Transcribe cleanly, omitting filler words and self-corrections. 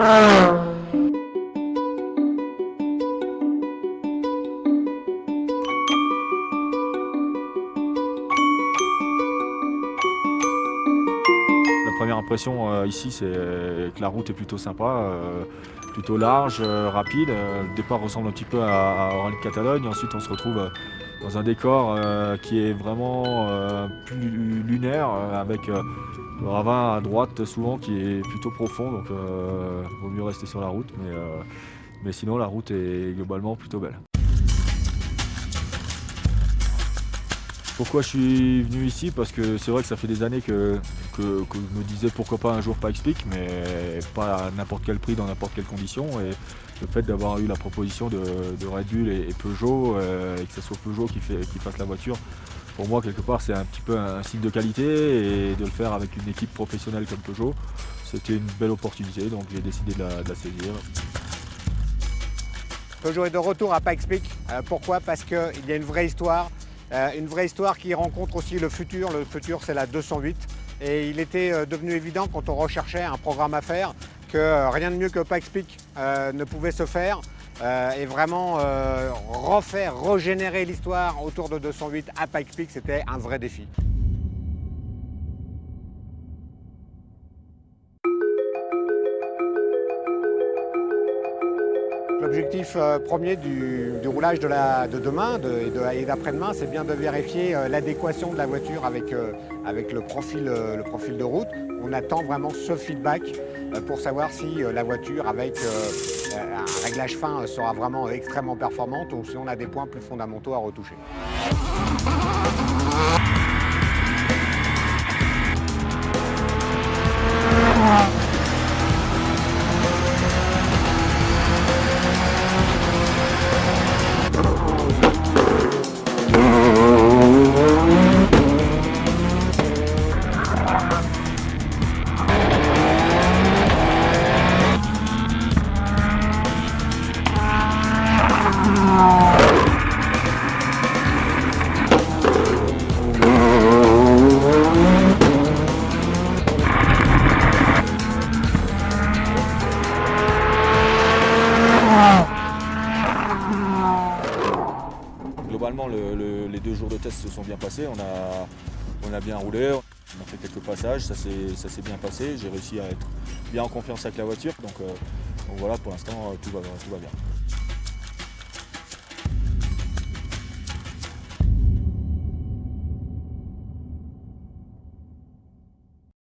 La première impression ici, c'est que la route est plutôt sympa, plutôt large, rapide. Le départ ressemble un petit peu à Rallye de Catalogne. Ensuite, on se retrouve dans un décor qui est vraiment plus lunaire, avec le ravin à droite souvent qui est plutôt profond, donc vaut mieux rester sur la route. Mais sinon, la route est globalement plutôt belle. Pourquoi je suis venu ici? Parce que c'est vrai que ça fait des années que je me disais pourquoi pas un jour Pikes Peak, mais pas à n'importe quel prix, dans n'importe quelle condition. Et le fait d'avoir eu la proposition de Red Bull et Peugeot, et que ce soit Peugeot qui fasse la voiture, pour moi quelque part c'est un petit peu un signe de qualité, et de le faire avec une équipe professionnelle comme Peugeot, c'était une belle opportunité, donc j'ai décidé de la saisir. Peugeot est de retour à Pikes Peak. Pourquoi? Parce qu'il y a une vraie histoire qui rencontre aussi le futur. Le futur, c'est la 208. Et il était devenu évident, quand on recherchait un programme à faire, que rien de mieux que Pikes Peak ne pouvait se faire. Et vraiment régénérer l'histoire autour de 208 à Pikes Peak, c'était un vrai défi. L'objectif premier du roulage de demain et d'après-demain, c'est bien de vérifier l'adéquation de la voiture avec le profil de route. On attend vraiment ce feedback pour savoir si la voiture avec un réglage fin sera vraiment extrêmement performante, ou si on a des points plus fondamentaux à retoucher. Globalement, les 2 jours de test se sont bien passés, on a bien roulé, on a fait quelques passages, ça s'est bien passé, j'ai réussi à être bien en confiance avec la voiture, donc voilà, pour l'instant tout va bien.